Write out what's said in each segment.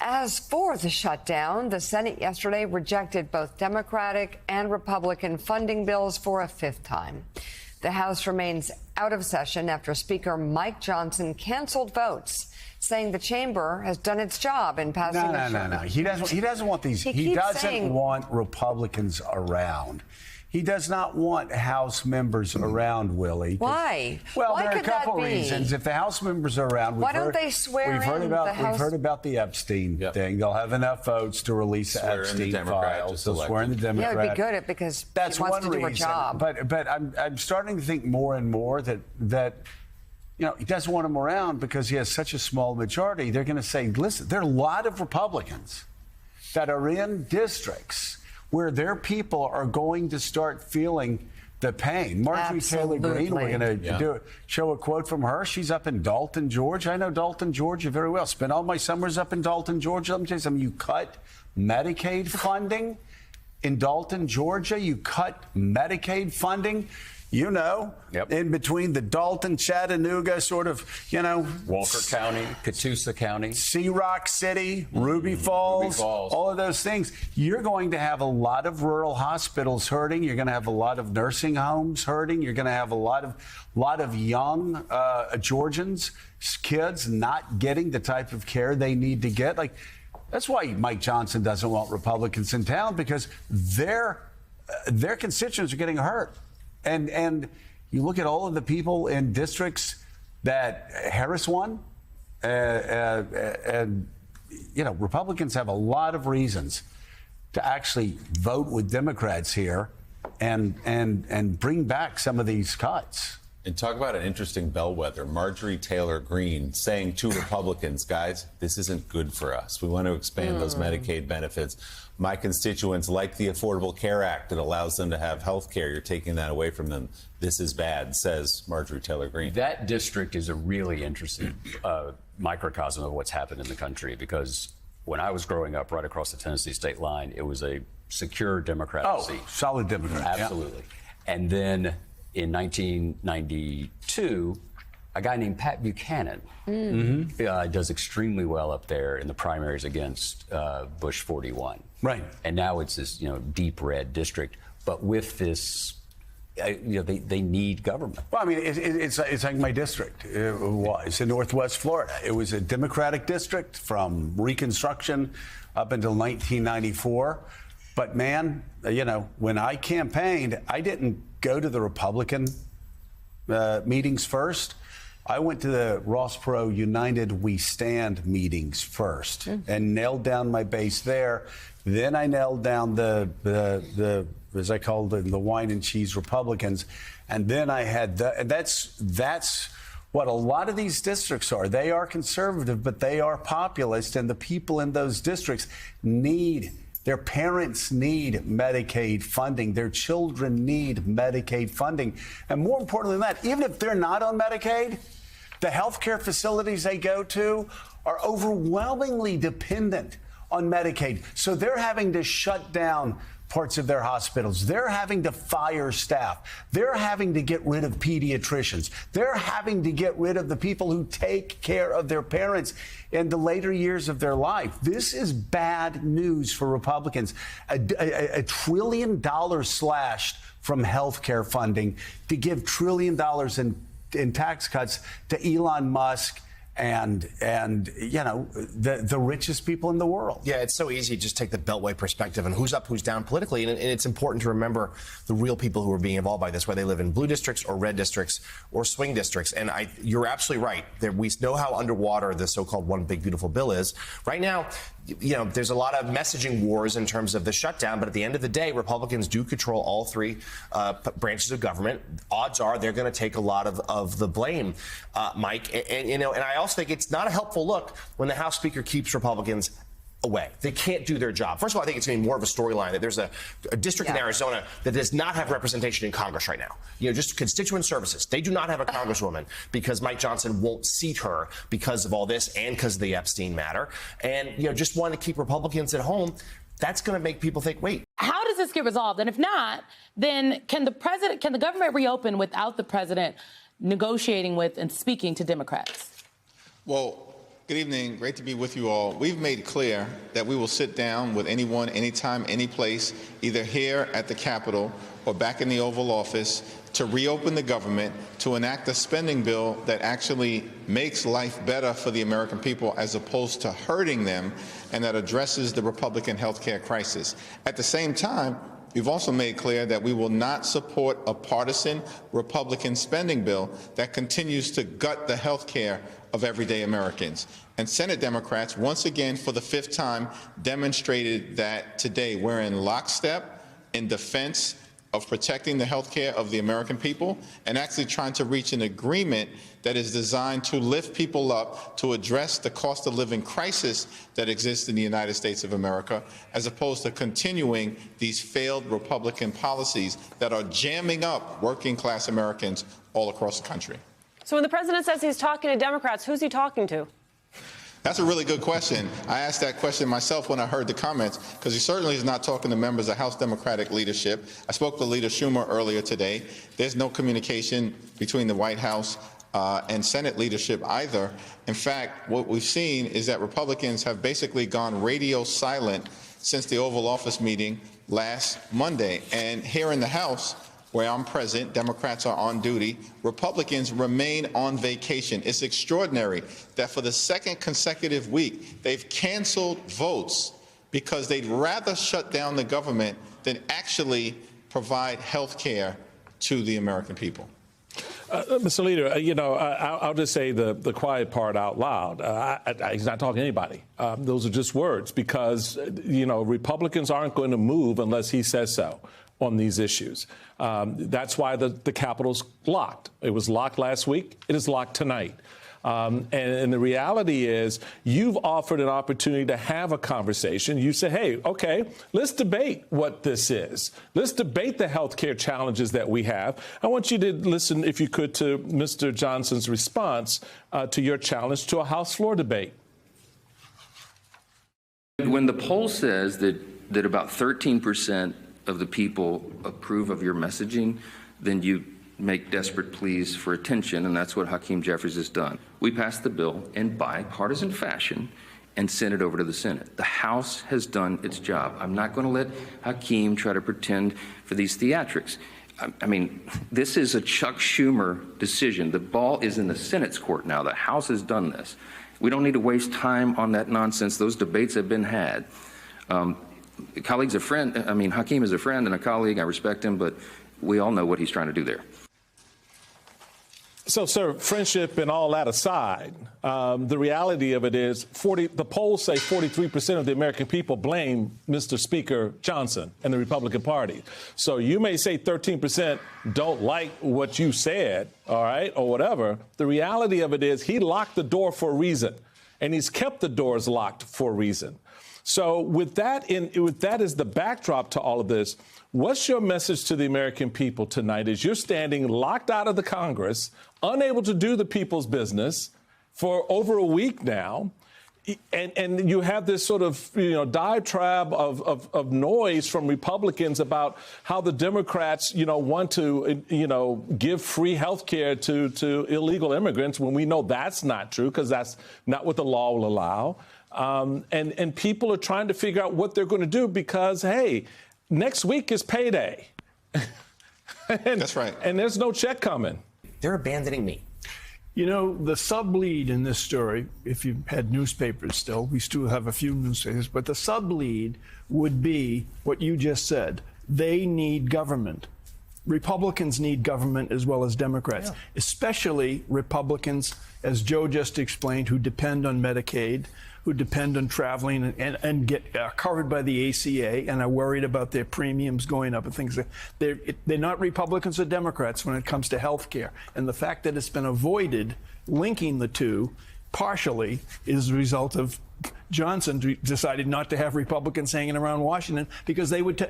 As for the shutdown, the Senate yesterday rejected both Democratic and Republican funding bills for a fifth time. The House remains out of session after Speaker Mike Johnson canceled votes, saying the chamber has done its job in passing. No. He doesn't want these. He doesn't want Republicans around. He does not want House members around, Willie. Why? Well, Why there are a couple reasons. If the House members are around, why don't they swear we've heard in about the House? We've heard about the Epstein thing. They'll have enough votes to release the Epstein files. They'll swear in the Democrat. Yeah, it'd be good because that's she wants one to do her reason. job. But I'm starting to think more and more that you know, he doesn't want him around because he has such a small majority. They're going to say, listen, there are a lot of Republicans that are in districts where their people are going to start feeling the pain. Marjorie Taylor Greene, we're going to show a quote from her. She's up in Dalton, Georgia. I know Dalton, Georgia very well. Spent all my summers up in Dalton, Georgia. Let me tell you something. You cut Medicaid funding in Dalton, Georgia. You cut Medicaid funding. You know, in between the Dalton, Chattanooga, sort of, you know, Walker County, Catoosa County, Sea Rock City, Ruby Falls, all of those things. You're going to have a lot of rural hospitals hurting. You're going to have a lot of nursing homes hurting. You're going to have a lot of young Georgians, kids not getting the type of care they need to get. Like, that's why Mike Johnson doesn't want Republicans in town, because their constituents are getting hurt. And you look at all of the people in districts that Harris won, and you know, Republicans have a lot of reasons to actually vote with Democrats here and bring back some of these cuts. And talk about an interesting bellwether. Marjorie Taylor Greene saying to Republicans, guys, this isn't good for us. We want to expand those Medicaid benefits. My constituents like the Affordable Care Act that allows them to have health care. You're taking that away from them. This is bad, says Marjorie Taylor Greene. That district is a really interesting microcosm of what's happened in the country, because when I was growing up right across the Tennessee state line, it was a secure Democratic seat. Solid Democrat. Absolutely. Yeah. And then in 1992, a guy named Pat Buchanan does extremely well up there in the primaries against Bush 41. Right. And now it's this, you know, deep red district. But with this, you know, they need government. Well, I mean, it's like my district. It was in Northwest Florida. It was a Democratic district from Reconstruction up until 1994. But man, you know, when I campaigned, I didn't go to the Republican meetings first. I went to the Ross Perot United We Stand meetings first and nailed down my base there. Then I nailed down the as I called them, the wine and cheese Republicans. And then I had and that's what a lot of these districts are. They are conservative, but they are populist, and the people in those districts their parents need Medicaid funding. Their children need Medicaid funding. And more importantly than that, even if they're not on Medicaid, the healthcare facilities they go to are overwhelmingly dependent on Medicaid. So they're having to shut down parts of their hospitals. They're having to fire staff. They're having to get rid of pediatricians. They're having to get rid of the people who take care of their parents in the later years of their life. This is bad news for Republicans. $1 trillion slashed from health care funding to give $1 trillion in tax cuts to Elon Musk and you know, the richest people in the world. Yeah, it's so easy to just take the Beltway perspective and who's up, who's down politically. And it's important to remember the real people who are being involved by this, whether they live in blue districts or red districts or swing districts. And you're absolutely right. We know how underwater the so-called One Big Beautiful Bill is. Right now, you know, there's a lot of messaging wars in terms of the shutdown, but at the end of the day, Republicans do control all three branches of government. Odds are they're going to take a lot of the blame, Mike. And you know, and I also think it's not a helpful look when the House Speaker keeps Republicans away. They can't do their job. First of all, I think it's going to be more of a storyline that there's a district in Arizona that does not have representation in Congress right now. You know, just constituent services. They do not have a congresswoman because Mike Johnson won't seat her because of all this and because of the Epstein matter. And, you know, just want to keep Republicans at home. That's going to make people think, wait. How does this get resolved? And if not, then can the government reopen without the president negotiating with and speaking to Democrats? Well, Good evening. Great to be with you all. We've made clear that we will sit down with anyone, anytime, any place, either here at the Capitol or back in the Oval Office, to reopen the government, to enact a spending bill that actually makes life better for the American people as opposed to hurting them, and that addresses the Republican health care crisis. At the same time, we've also made clear that we will not support a partisan Republican spending bill that continues to gut the health care of everyday Americans. And Senate Democrats, once again, for the fifth time, demonstrated that today we're in lockstep in defense of protecting the health care of the American people and actually trying to reach an agreement that is designed to lift people up to address the cost of living crisis that exists in the United States of America, as opposed to continuing these failed Republican policies that are jamming up working class Americans all across the country. So when the president says he's talking to Democrats, who's he talking to? That's a really good question. I asked that question myself when I heard the comments, because he certainly is not talking to members of House Democratic leadership. I spoke to Leader Schumer earlier today. There's no communication between the White House and Senate leadership either. In fact, what we've seen is that Republicans have basically gone radio silent since the Oval Office meeting last Monday. And here in the House, where I'm present, Democrats are on duty, Republicans remain on vacation. It's extraordinary that for the second consecutive week, they've canceled votes because they'd rather shut down the government than actually provide health care to the American people. Mr. Leader, I'll just say the quiet part out loud. He's not talking to anybody. Those are just words because, Republicans aren't going to move unless he says so on these issues. That's why the Capitol's locked. It was locked last week. It is locked tonight. And the reality is you've offered an opportunity to have a conversation. You say, hey, OK, let's debate what this is. Let's debate the health care challenges that we have. I want you to listen, if you could, to Mr. Johnson's response to your challenge to a House floor debate. When the poll says that about 13% of the people approve of your messaging, then you make desperate pleas for attention, and that's what Hakeem Jeffries has done. We passed the bill in bipartisan fashion and sent it over to the Senate. The House has done its job. I'm not going to let Hakeem try to pretend for these theatrics. I mean, this is a Chuck Schumer decision. The ball is in the Senate's court now. The House has done this. We don't need to waste time on that nonsense. Those debates have been had. Colleague's a friend. I mean, Hakeem is a friend and a colleague. I respect him, but we all know what he's trying to do there. So, sir, friendship and all that aside, the reality of it is the polls say 43% of the American people blame Mr. Speaker Johnson and the Republican Party. So you may say 13% don't like what you said, all right, or whatever. The reality of it is he locked the door for a reason, and he's kept the doors locked for a reason. So with that as the backdrop to all of this, what's your message to the American people tonight as you're standing locked out of the Congress, unable to do the people's business for over a week now, and you have this sort of diatribe of noise from Republicans about how the Democrats want to give free health care to illegal immigrants when we know that's not true because that's not what the law will allow. And people are trying to figure out what they're going to do because, hey, next week is payday. That's right. And there's no check coming. They're abandoning me. The sub-lead in this story, if you had newspapers still, we still have a few newspapers, but the sub-lead would be what you just said. They need government. Republicans need government as well as Democrats, especially Republicans, as Joe just explained, who depend on Medicaid, who depend on traveling and get covered by the ACA and are worried about their premiums going up and things. They're not Republicans or Democrats when it comes to health care. And the fact that it's been avoided linking the two partially is a result of Johnson decided not to have Republicans hanging around Washington because they would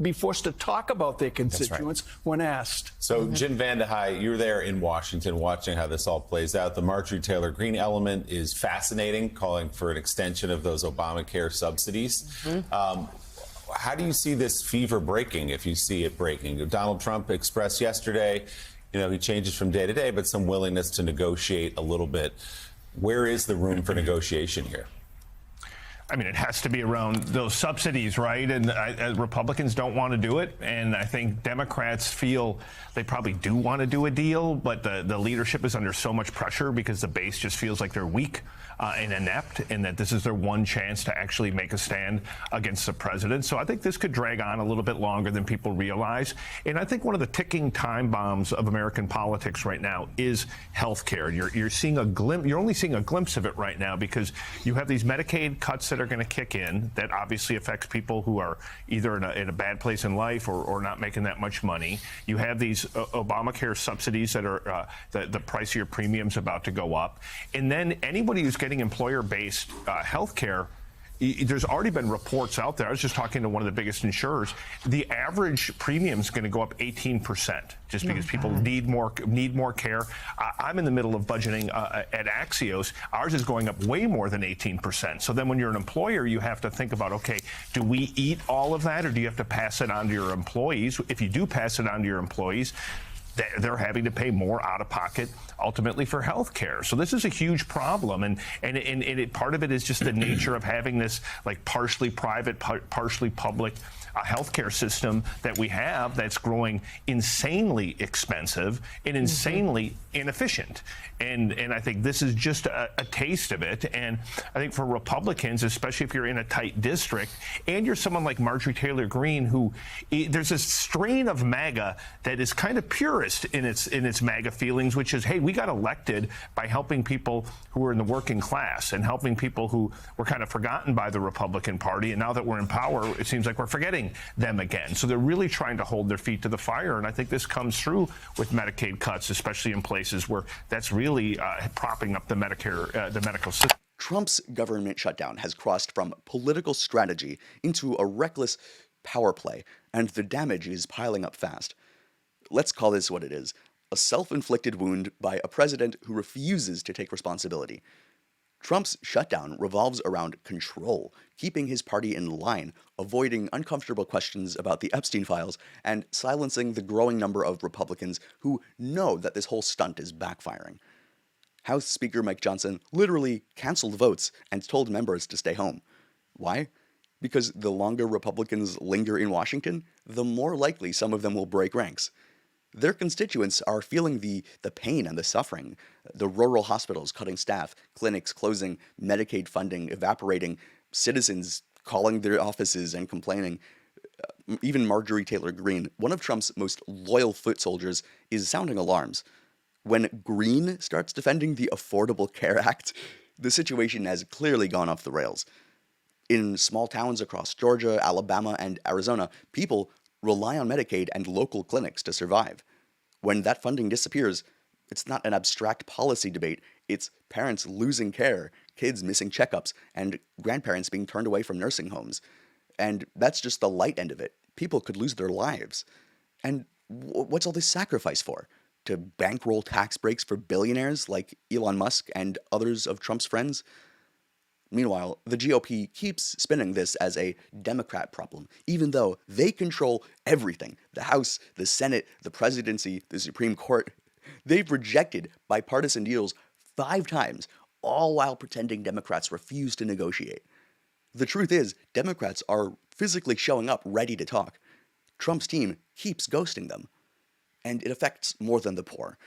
be forced to talk about their constituents when asked. So, Jim VandeHei, you're there in Washington watching how this all plays out. The Marjorie Taylor Greene element is fascinating, calling for an extension of those Obamacare subsidies. How do you see this fever breaking, if you see it breaking? Donald Trump expressed yesterday, he changes from day to day, but some willingness to negotiate a little bit. Where is the room for negotiation here? I mean, it has to be around those subsidies, right? And Republicans don't want to do it. And I think Democrats feel they probably do want to do a deal, but the leadership is under so much pressure because the base just feels like they're weak and inept, and that this is their one chance to actually make a stand against the president. So I think this could drag on a little bit longer than people realize. And I think one of the ticking time bombs of American politics right now is health care. You're seeing a glimpse. You're only seeing a glimpse of it right now because you have these Medicaid cuts that are going to kick in. That obviously affects people who are either in a bad place in life or not making that much money. You have these Obamacare subsidies that are the price of your premiums about to go up. And then anybody who's getting employer-based health care, there's already been reports out there. I was just talking to one of the biggest insurers. The average premium is going to go up 18% just because people need more care. I'm in the middle of budgeting at Axios. Ours is going up way more than 18%. So then when you're an employer, you have to think about, okay, do we eat all of that or do you have to pass it on to your employees? If you do pass it on to your employees, they're having to pay more out of pocket ultimately for health care. So this is a huge problem. And part of it is just the nature of having this like partially private, partially public healthcare system that we have that's growing insanely expensive and insanely inefficient. And I think this is just a taste of it. And I think for Republicans, especially if you're in a tight district and you're someone like Marjorie Taylor Greene, who there's a strain of MAGA that is kind of purist in its MAGA feelings, which is, hey, we got elected by helping people who are in the working class and helping people who were kind of forgotten by the Republican Party. And now that we're in power, it seems like we're forgetting them again. So they're really trying to hold their feet to the fire. And I think this comes through with Medicaid cuts, especially in places where that's really propping up the medical system. Trump's government shutdown has crossed from political strategy into a reckless power play, and the damage is piling up fast. Let's call this what it is: a self-inflicted wound by a president who refuses to take responsibility. Trump's shutdown revolves around control, keeping his party in line, avoiding uncomfortable questions about the Epstein files, and silencing the growing number of Republicans who know that this whole stunt is backfiring. House Speaker Mike Johnson literally canceled votes and told members to stay home. Why? Because the longer Republicans linger in Washington, the more likely some of them will break ranks. Their constituents are feeling the pain and the suffering. The rural hospitals cutting staff, clinics closing, Medicaid funding evaporating, citizens calling their offices and complaining. Even Marjorie Taylor Greene, one of Trump's most loyal foot soldiers, is sounding alarms. When Greene starts defending the Affordable Care Act, the situation has clearly gone off the rails. In small towns across Georgia, Alabama, and Arizona, people rely on Medicaid and local clinics to survive. When that funding disappears, it's not an abstract policy debate, it's parents losing care, kids missing checkups, and grandparents being turned away from nursing homes. And that's just the light end of it. People could lose their lives. And what's all this sacrifice for? To bankroll tax breaks for billionaires like Elon Musk and others of Trump's friends? Meanwhile, the GOP keeps spinning this as a Democrat problem, even though they control everything: the House, the Senate, the presidency, the Supreme Court. They've rejected bipartisan deals 5 times, all while pretending Democrats refuse to negotiate. The truth is, Democrats are physically showing up ready to talk. Trump's team keeps ghosting them. And it affects more than the poor.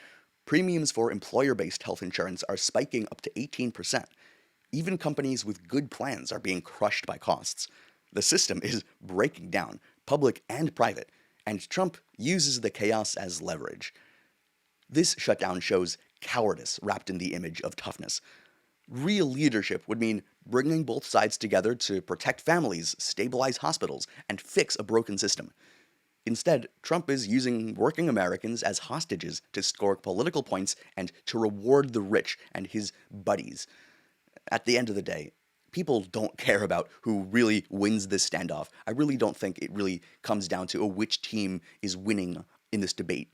Premiums for employer-based health insurance are spiking up to 18%. Even companies with good plans are being crushed by costs. The system is breaking down, public and private, and Trump uses the chaos as leverage. This shutdown shows cowardice wrapped in the image of toughness. Real leadership would mean bringing both sides together to protect families, stabilize hospitals, and fix a broken system. Instead, Trump is using working Americans as hostages to score political points and to reward the rich and his buddies. At the end of the day, people don't care about who really wins this standoff. I really don't think it really comes down to which team is winning in this debate.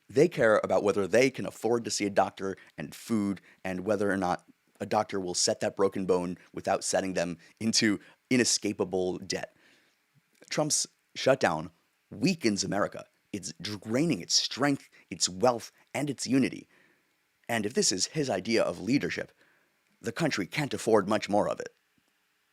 They care about whether they can afford to see a doctor and food, and whether or not a doctor will set that broken bone without setting them into inescapable debt. Trump's shutdown weakens America. It's draining its strength, its wealth, and its unity. And if this is his idea of leadership, the country can't afford much more of it.